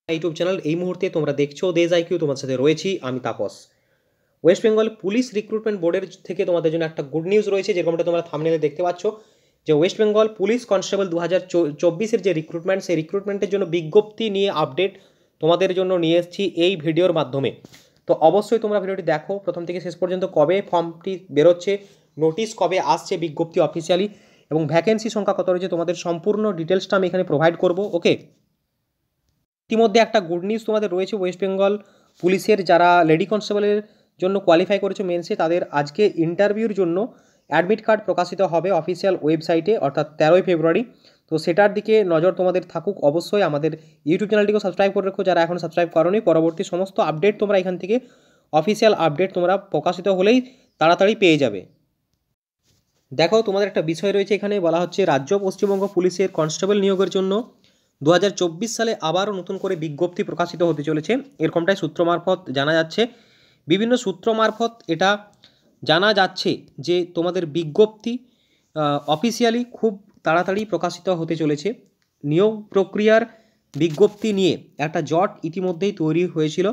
YouTube channel এই মুহূর্তে তোমরা দেখছো দেশ আইকিউ, তোমার সাথে রয়েছি আমি Tapas. West Bengal police recruitment বোর্ডের থেকে তোমাদের জন্য একটা গুড নিউজ রয়েছে, যেরকমটা তোমরা থাম্বনেলে দেখতে পাচ্ছ যে ওয়েস্ট বেঙ্গল পুলিশ কনস্টেবল 2024-এর যে রিক্রুটমেন্ট, সেই রিক্রুটমেন্টের জন্য বিজ্ঞপ্তি নিয়ে আপডেট তোমাদের জন্য নিয়ে এসেছি এই ভিডিওর মাধ্যমে। তো অবশ্যই তোমরা ভিডিওটি দেখো প্রথম থেকে শেষ পর্যন্ত, কবে ফর্মটি বেরোচ্ছে, নোটিশ কবে আসছে বিজ্ঞপ্তি অফিসিয়ালি, এবং ভ্যাকেন্সি সংখ্যা কত রয়েছে, তোমাদের সম্পূর্ণ ডিটেলসটা আমি এখানে প্রোভাইড করব। ওকে, ইতিমধ্যে একটা গুড নিউজ তোমাদের রয়েছে, ওয়েস্ট বেঙ্গল পুলিশের যারা লেডি কনস্টেবলের জন্য কোয়ালিফাই করেছে মেন্সে, তাদের আজকে ইন্টারভিউর জন্য অ্যাডমিট কার্ড প্রকাশিত হবে অফিসিয়াল ওয়েবসাইটে, অর্থাৎ 13ই ফেব্রুয়ারি। তো সেটার দিকে নজর তোমাদের থাকুক। অবশ্যই আমাদের ইউটিউব চ্যানেলটিকেও সাবস্ক্রাইব করে রাখো যারা এখন সাবস্ক্রাইব করোনি। পরবর্তী সমস্ত আপডেট তোমরা এখান থেকে অফিসিয়াল আপডেট তোমরা প্রকাশিত হলেই তাড়াতাড়ি পেয়ে যাবে। দেখো, তোমাদের একটা বিষয় রয়েছে এখানে, বলা হচ্ছে রাজ্য পশ্চিমবঙ্গ পুলিশের কনস্টেবল নিয়োগের জন্য 2024 সালে আবারও নতুন করে বিজ্ঞপ্তি প্রকাশিত হতে চলেছে, এরকমটাই সূত্র মারফত জানা যাচ্ছে। বিভিন্ন সূত্র মারফত এটা জানা যাচ্ছে যে তোমাদের বিজ্ঞপ্তি অফিসিয়ালি খুব তাড়াতাড়ি প্রকাশিত হতে চলেছে। নিয়োগ প্রক্রিয়ার বিজ্ঞপ্তি নিয়ে একটা জট ইতিমধ্যেই তৈরি হয়েছিল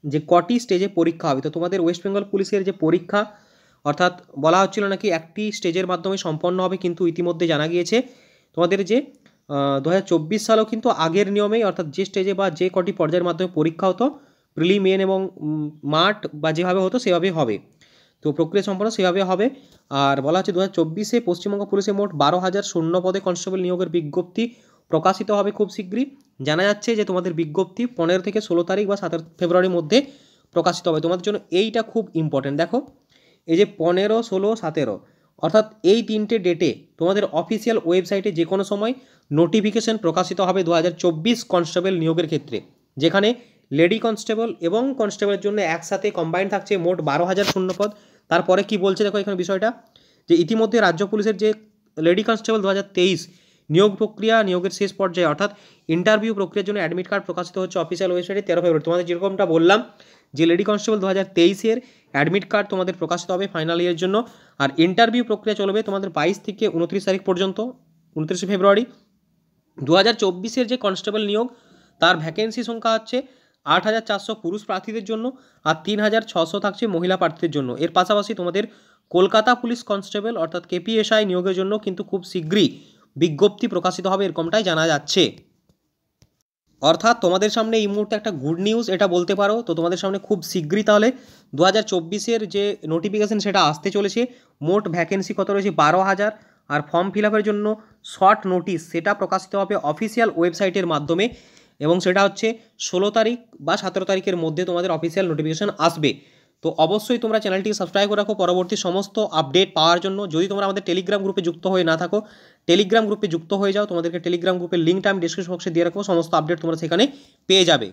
যে কটি স্টেজে পরীক্ষা হবে। তো তোমাদের ওয়েস্ট বেঙ্গল পুলিশের যে পরীক্ষা, অর্থাৎ বলা হচ্ছিল নাকি একটি স্টেজের মাধ্যমে সম্পন্ন হবে, কিন্তু ইতিমধ্যে জানা গিয়েছে তোমাদের যে 2024 সালেও কিন্তু আগের নিয়মেই, অর্থাৎ যে স্টেজে বা যে কটি পর্যায়ের মাধ্যমে পরীক্ষা হতো, প্রিলি, মেন এবং মাঠ বা যেভাবে হতো সেভাবেই হবে। তো প্রক্রিয়া সম্পন্ন সেভাবে হবে। আর বলা হচ্ছে 2024-এ পশ্চিমবঙ্গ পুলিশে মোট 12,000 শূন্য পদে কনস্টেবল নিয়োগের বিজ্ঞপ্তি প্রকাশিত হবে খুব শীঘ্রই। জানা যাচ্ছে যে তোমাদের বিজ্ঞপ্তি 15 থেকে 16 তারিখ বা 17 ফেব্রুয়ারির মধ্যে প্রকাশিত হবে। তোমাদের জন্য এইটা খুব ইম্পর্টেন্ট। দেখো, এই যে 15, 16, 17, অর্থাৎ এই তিনটে ডেটে তোমাদের অফিসিয়াল ওয়েবসাইটে যে কোনো সময় নোটিফিকেশন প্রকাশিত হবে 2024 কনস্টেবল নিয়োগের ক্ষেত্রে, যেখানে লেডি কনস্টেবল এবং কনস্টেবলের জন্য একসাথে কম্বাইন থাকছে মোট 12,000 শূন্যপদ। তারপরে কি বলছে দেখো এখানে বিষয়টা, যে ইতিমধ্যে রাজ্য পুলিশের যে লেডি কনস্টেবল 2023 নিয়োগ প্রক্রিয়া, নিয়োগের শেষ পর্যায়ে অর্থাৎ ইন্টারভিউ প্রক্রিয়ার জন্য অ্যাডমিট কার্ড প্রকাশিত হচ্ছে অফিসিয়াল ওয়েবসাইটে 13 ফেব্রুয়ারি। তোমাদের যেরকমটা বললাম যে লেডি কনস্টেবল 2023-এর অ্যাডমিট কার্ড তোমাদের প্রকাশিত হবে ফাইনাল ইয়ারের জন্য, আর ইন্টারভিউ প্রক্রিয়া চলবে তোমাদের 22 থেকে 29 তারিখ পর্যন্ত, 29 ফেব্রুয়ারি। 2024-এর যে কনস্টেবল নিয়োগ, তার ভ্যাকেন্সি সংখ্যা হচ্ছে 8,400 পুরুষ প্রার্থীদের জন্য, আর 3,600 থাকছে মহিলা প্রার্থীদের জন্য। এর পাশাপাশি তোমাদের কলকাতা পুলিশ কনস্টেবল অর্থাৎ কেপিএসআই নিয়োগের জন্য কিন্তু খুব শীঘ্রই বিজ্ঞপ্তি প্রকাশিত হবে, এরকমটাই জানা যাচ্ছে। অর্থাৎ তোমাদের সামনে এই মুহূর্তে একটা গুড নিউজ এটা বলতে পারো। তো তোমাদের সামনে খুব শীঘ্রই তাহলে 2024-এর যে নোটিফিকেশান সেটা আসতে চলেছে। মোট ভ্যাকেন্সি কত রয়েছে 12,000, আর ফর্ম ফিল আপের জন্য শর্ট নোটিশ সেটা প্রকাশিত হবে অফিসিয়াল ওয়েবসাইটের মাধ্যমে, এবং সেটা হচ্ছে 16 তারিখ বা 17 তারিখের মধ্যে তোমাদের অফিসিয়াল নোটিফিকেশান আসবে। তো অবশ্যই তোমরা চ্যানেলটিকে সাবস্ক্রাইব করে রাখো পরবর্তী সমস্ত আপডেট পাওয়ার জন্য। যদি তোমরা আমাদের টেলিগ্রাম গ্রুপে যুক্ত হয়ে না থাকো, টেলিগ্রাম গ্রুপে যুক্ত হয়ে যাও। তোমাদেরকে টেলিগ্রাম গ্রুপের লিঙ্কটা আমি ডিসক্রিপশন বক্সে দিয়ে রাখবো, সমস্ত আপডেট তোমরা সেখানে পেয়ে যাবে।